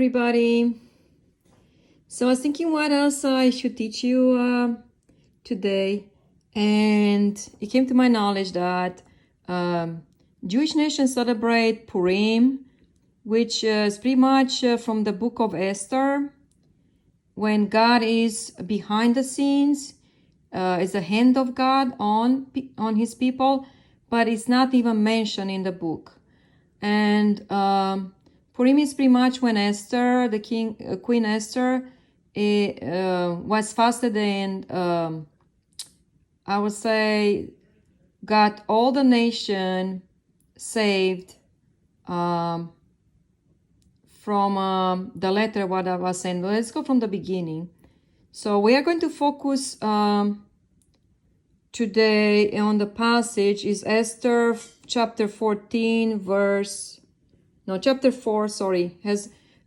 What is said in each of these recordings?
everybody. So I was thinking what else I should teach you today, and it came to my knowledge that Jewish nations celebrate Purim, which is pretty much from the book of Esther, when God is behind the scenes, is the hand of God on his people, but it's not even mentioned in the book. And Purim is pretty much when Esther, Queen Esther, was fasted and I would say got all the nation saved from the letter what I was saying. Let's go from the beginning. So we are going to focus today on the passage is Esther chapter 14 chapter 4, sorry.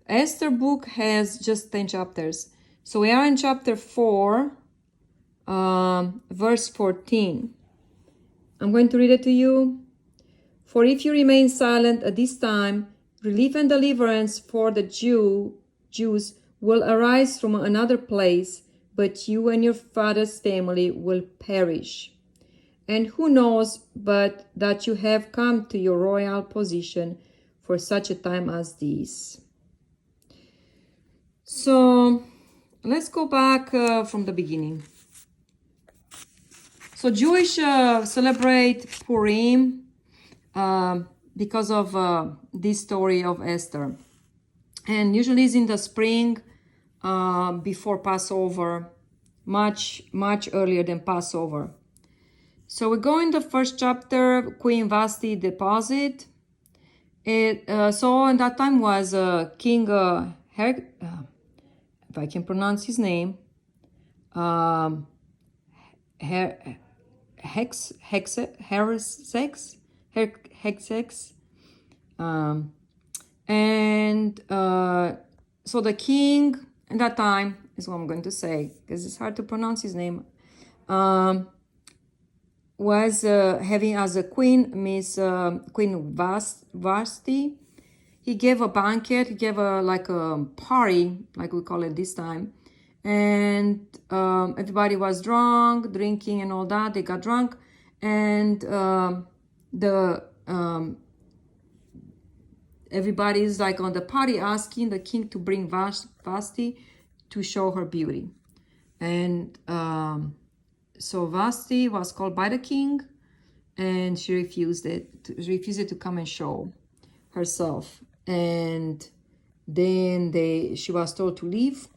Esther book has just 10 chapters. So we are in chapter 4, verse 14. I'm going to read it to you. For if you remain silent at this time, relief and deliverance for the Jews will arise from another place, but you and your father's family will perish. And who knows but that you have come to your royal position for such a time as this. So let's go back from the beginning. So Jewish celebrate Purim because of this story of Esther. And usually it's in the spring before Passover, much earlier than Passover. So we go in the first chapter, Queen Vashti deposit. So in that time was King if I can pronounce his name, Hexex, and so the king at that time is what I'm going to say because it's hard to pronounce his name. Was having as a queen Queen Vashti. He gave a banquet. He gave a party, like we call it this time, and everybody was drunk, drinking and all that. They got drunk, and everybody's like on the party asking the king to bring Vashti to show her beauty, and so Vashti was called by the king, and she refused to come and show herself. And then she was told to leave.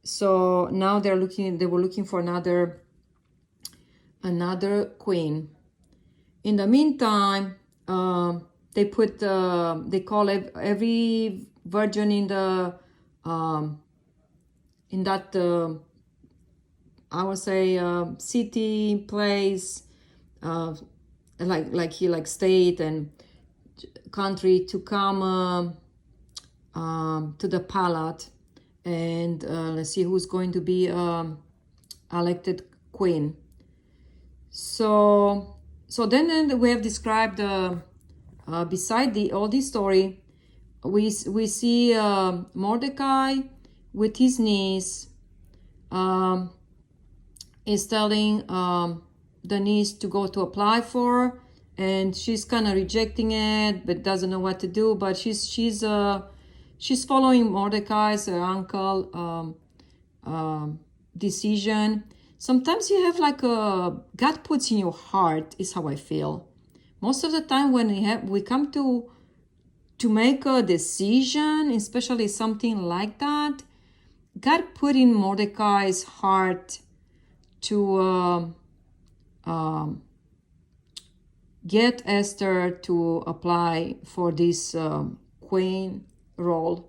So now they were looking for another queen. In the meantime, they call every virgin in that I would say city, place, like state and country to come to the palace, and let's see who's going to be elected queen. So then we have described beside all this story, we see Mordecai with his niece. Is telling the niece to go to apply for, and she's kind of rejecting it, but doesn't know what to do. But she's following Mordecai's uncle decision. Sometimes you have God puts in your heart, is how I feel. Most of the time when we come to make a decision, especially something like that, God put in Mordecai's heart to get Esther to apply for this queen role.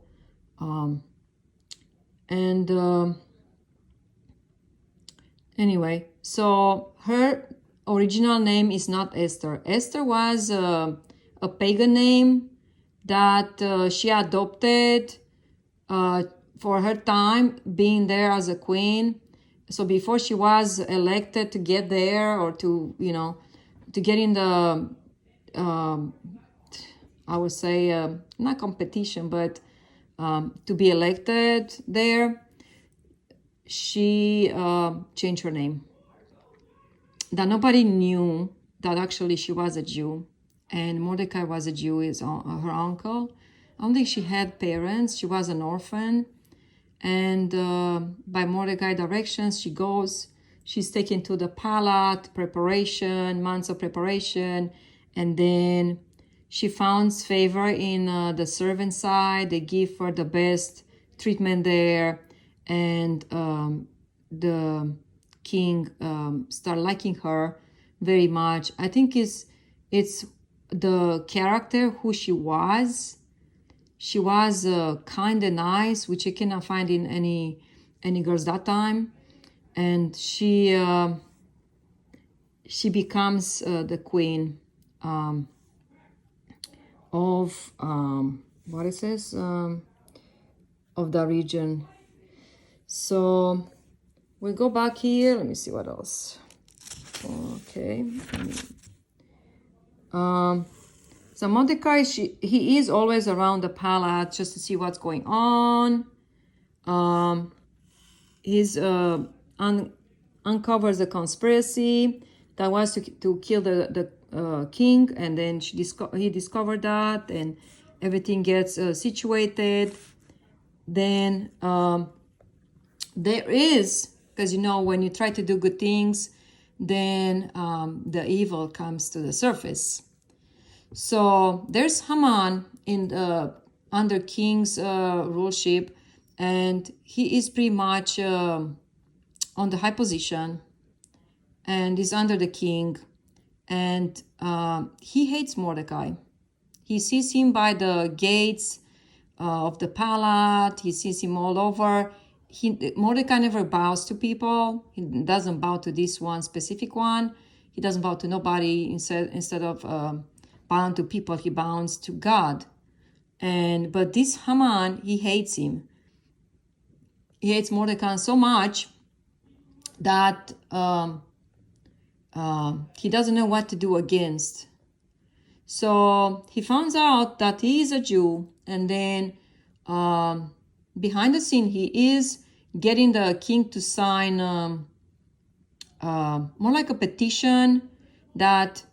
Anyway, so her original name is not Esther. Esther was a pagan name that she adopted for her time being there as a queen. So before she was elected to get there, or to get in the, I would say, not competition, but to be elected there, she changed her name. That nobody knew that actually she was a Jew, and Mordecai was a Jew, is her uncle. I don't think she had parents. She was an orphan, and by Mordecai directions, she goes. She's taken to the palace, preparation, months of preparation, and then she finds favor in the servant side. They give her the best treatment there, and the king start liking her very much. I think it's the character who she was. She was kind and nice, which you cannot find in any girls that time, and she becomes the queen of what it says of the region. So we go back here. Let me see what else. Okay. So Mordecai, he is always around the palace just to see what's going on. He's uncovers the conspiracy that was to kill the king, and then he discovered that, and everything gets situated. Then there is, because when you try to do good things, then the evil comes to the surface. So there's Haman under king's ruleship, and he is pretty much on the high position, and is under the king, and he hates Mordecai. He sees him by the gates of the palace. He sees him all over. Mordecai never bows to people. He doesn't bow to this one specific one. He doesn't bow to nobody. Instead of bowing to people, he bows to God. But this Haman, he hates him. He hates Mordecai so much that he doesn't know what to do against. So he finds out that he is a Jew, and then behind the scene, he is getting the king to sign more like a petition that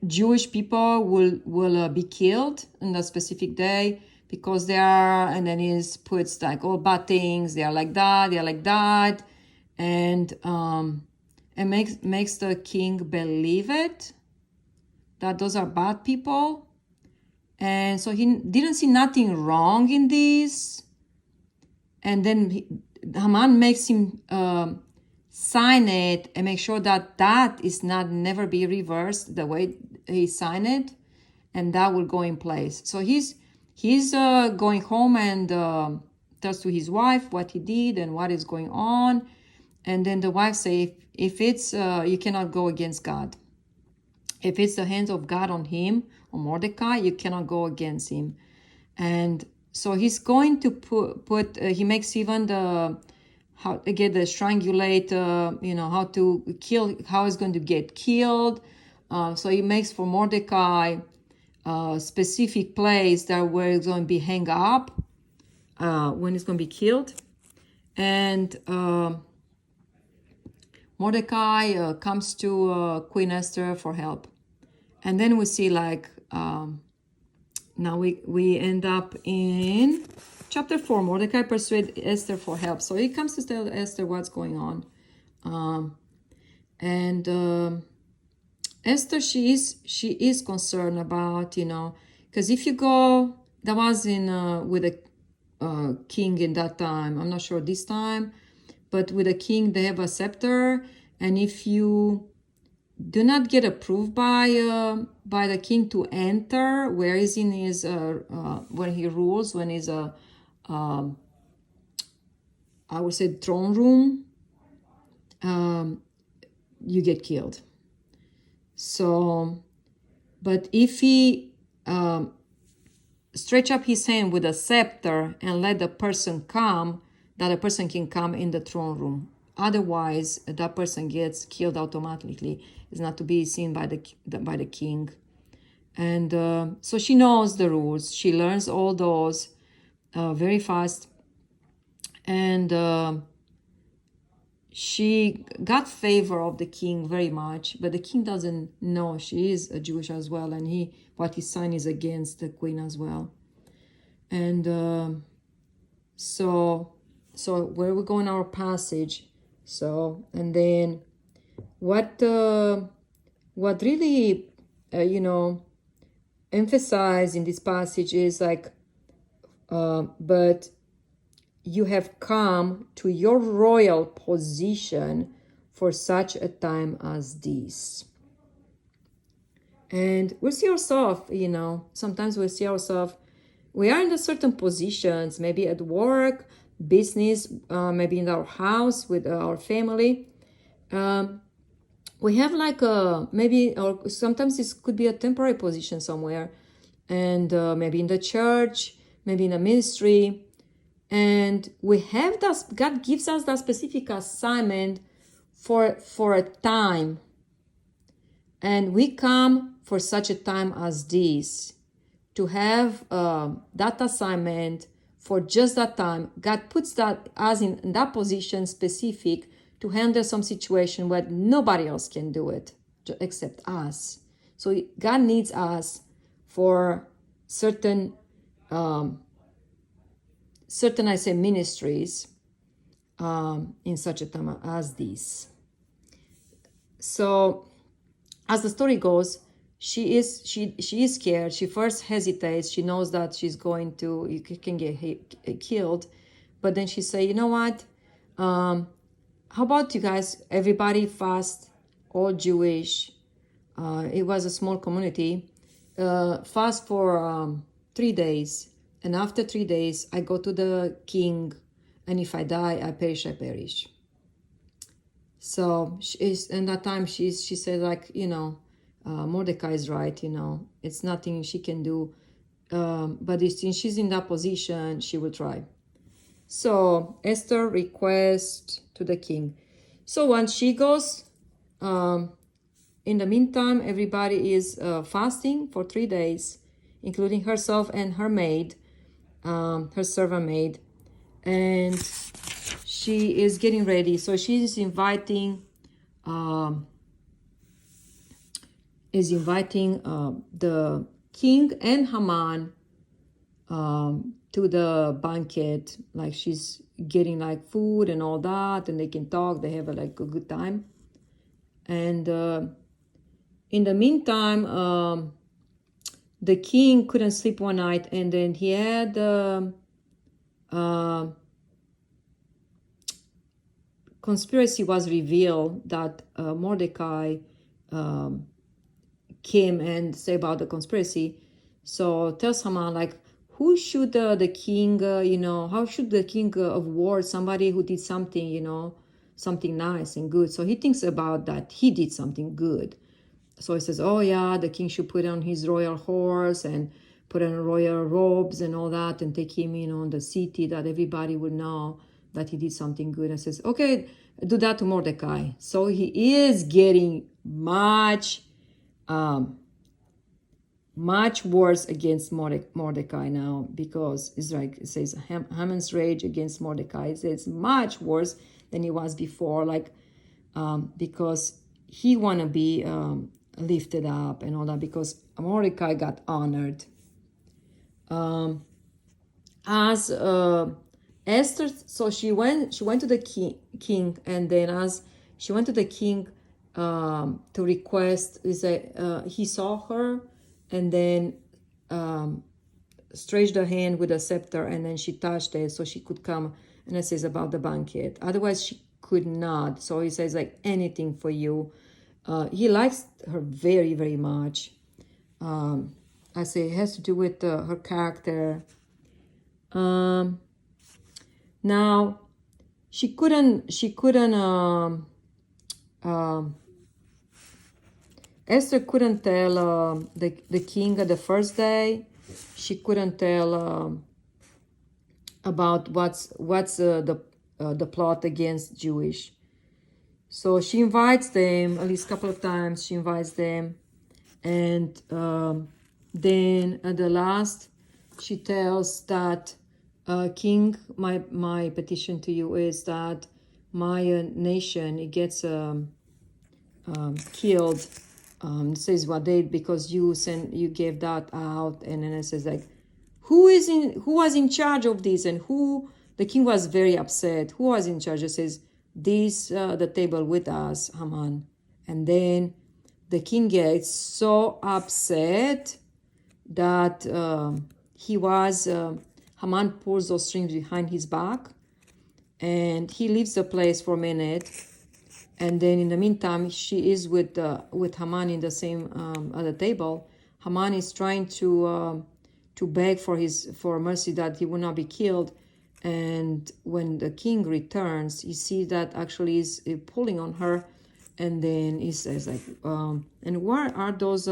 Jewish people will be killed on a specific day because they are, and then he puts like all bad things. They are like that, and makes the king believe it, that those are bad people. And so he didn't see nothing wrong in this. And then Haman makes him sign it and make sure that is never be reversed the way he signed it, and that will go in place. So he's going home and tells to his wife what he did and what is going on. And then the wife say, if it's you cannot go against God. If it's the hands of God on him, on Mordecai, you cannot go against him. And so he's going to put he makes even how to get the strangulate, how to kill, how he's going to get killed. So he makes for Mordecai a specific place where it's going to be hung up when he's going to be killed. And Mordecai comes to Queen Esther for help. And then we see now we end up in chapter 4. Mordecai persuades Esther for help. So he comes to tell Esther what's going on. Esther, she is concerned about, because if you go, that was with a king in that time. I'm not sure this time, but with a king, they have a scepter. And if you do not get approved by the king to enter where is in his when he rules, when he's I would say throne room, you get killed. So, but if he stretch up his hand with a scepter and let the person come, that a person can come in the throne room. Otherwise, that person gets killed automatically. It's not to be seen by the king. And so she knows the rules. She learns all those very fast. And she got favor of the king very much, but the king doesn't know she is a Jewish as well, and what he signed is against the queen as well. And so where we go in our passage. So, and then what really emphasized in this passage is like, but you have come to your royal position for such a time as this. And we see ourselves, sometimes we see ourselves, we are in a certain positions, maybe at work, business, maybe in our house with our family. We have like maybe, or sometimes this could be a temporary position somewhere, and maybe in the church, maybe in a ministry. And we have that, God gives us that specific assignment for a time. And we come for such a time as this to have that assignment for just that time. God puts that us in that position specific to handle some situation where nobody else can do it except us. So God needs us for certain I say ministries in such a time as this. So as the story goes, she is scared. She first hesitates. She knows that she's going to, you can get killed. But then she say, you know what? How about you guys, everybody fast, all Jewish. It was a small community. Fast for 3 days. And after 3 days, I go to the king. And if I die, I perish. So in that time, she said, like, Mordecai is right, it's nothing she can do. But since she's in that position, she will try. So Esther requests to the king. So once she goes, in the meantime, everybody is fasting for 3 days, including herself and her maid, her servant maid. And she is getting ready. So she's inviting the king and Haman to the banquet. Like, she's getting like food and all that, and they can talk, they have a good time. And in the meantime, the king couldn't sleep one night, and then he had conspiracy was revealed that Mordecai came and say about the conspiracy. So tells Haman, like, who should the king, how should the king award somebody who did something, something nice and good? So he thinks about that he did something good. So he says, oh yeah, the king should put on his royal horse and put on royal robes and all that, and take him, in the city, that everybody would know that he did something good. And says, okay, do that to Mordecai. So he is getting much worse against Mordecai now, because it's like, it says Haman's rage against Mordecai. It says much worse than he was before, like because he want to be lifted up and all that, because Mordecai got honored. As Esther, so she went to the king, and then as she went to the king to request, he saw her, and then stretched her hand with a scepter, and then she touched it so she could come. And it says about the banquet. Otherwise, she could not. So he says, like, anything for you. He likes her very, very much. I say it has to do with her character. Now, she couldn't. Esther couldn't tell the king the first day. She couldn't tell about what's the plot against Jewish. So she invites them at least a couple of times. She invites them, and then at the last, she tells that, King, my petition to you is that my nation, it gets killed. It says what they, because you gave that out, and then it says like, who was in charge of this, and who, the king was very upset. Who was in charge? It says, this the table with us, Haman. And then the king gets so upset that Haman pulls those strings behind his back, and he leaves the place for a minute. And then in the meantime, she is with Haman in the same at the table. Haman is trying to beg for mercy that he will not be killed. And when the king returns, you see that actually is pulling on her. And then he says like, and where are those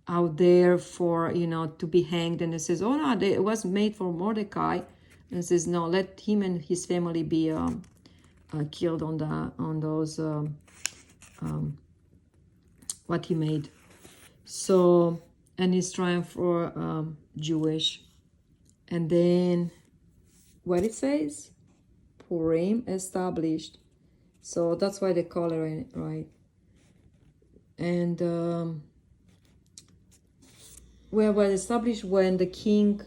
out there for to be hanged? And it says, oh no, it was made for Mordecai. And it says, no, let him and his family be killed on those what he made. So, and he's trying for Jewish. And then what it says, Purim established. So that's why they call it, right? And where was established when the king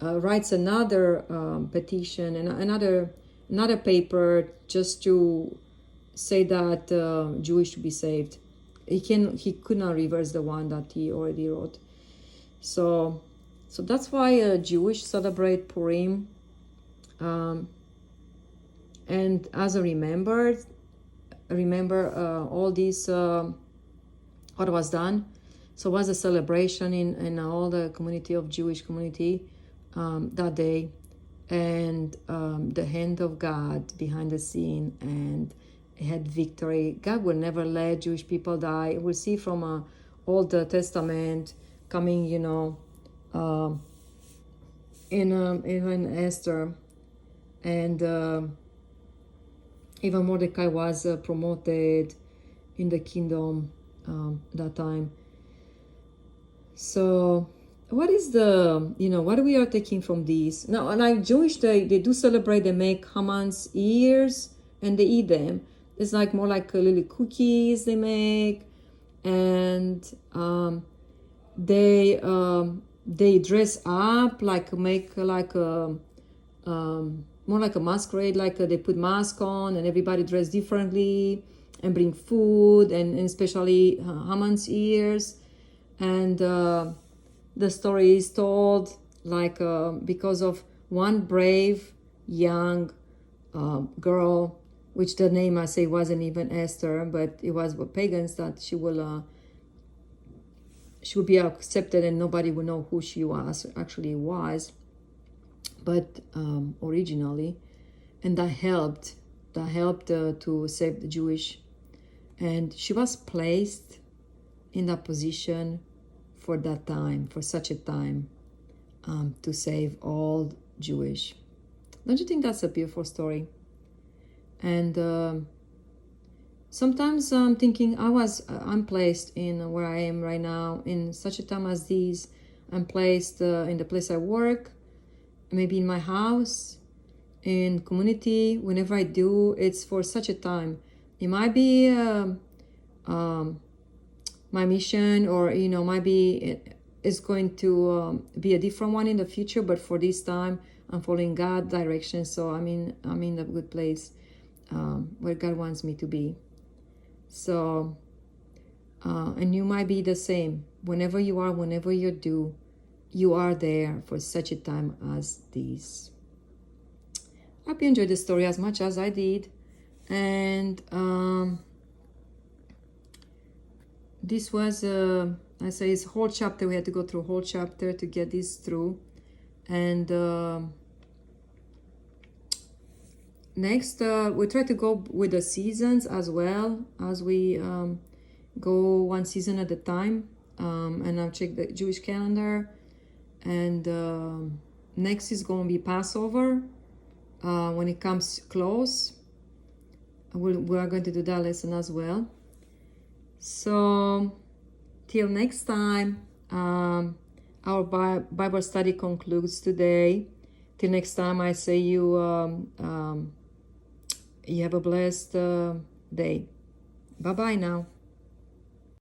writes another petition and another paper just to say that Jewish should be saved. He could not reverse the one that he already wrote. So that's why Jewish celebrate Purim. And as a remember all this what was done. So it was a celebration in all the community of Jewish community that day, and the hand of God behind the scene, and it had victory. God will never let Jewish people die. We'll see from Old Testament coming, in Esther, and even Mordecai was promoted in the kingdom that time. So what is what we are taking from these? Now, like Jewish, they do celebrate, they make Haman's ears and they eat them. It's like more like little cookies they make, and they dress up, like make like a more like a masquerade, like they put mask on and everybody dress differently and bring food, and especially Haman's ears. And the story is told like because of one brave young girl, which the name I say wasn't even Esther, but it was pagans, that she will be accepted and nobody will know who she actually was, but originally, and that helped to save the Jewish, and she was placed in that position for that time, for such a time, to save all Jewish. Don't you think that's a beautiful story? And sometimes I'm thinking I'm placed in where I am right now in such a time as these. I'm placed in the place I work, maybe in my house, in community. Whenever I do, it's for such a time. It might be my mission, or might be it's going to be a different one in the future, but for this time I'm following God's direction. So I'm in a good place where God wants me to be. So and you might be the same. Whenever you do, you are there for such a time as this. I hope you enjoyed the story as much as I did. And this was I say it's a whole chapter. We had to go through a whole chapter to get this through. And next we try to go with the seasons as well, as we go one season at a time. And I'll check the Jewish calendar. And next is going to be Passover. When it comes close, we are going to do that lesson as well. So till next time, our Bible study concludes today. Till next time, I say you have a blessed day. Bye-bye now.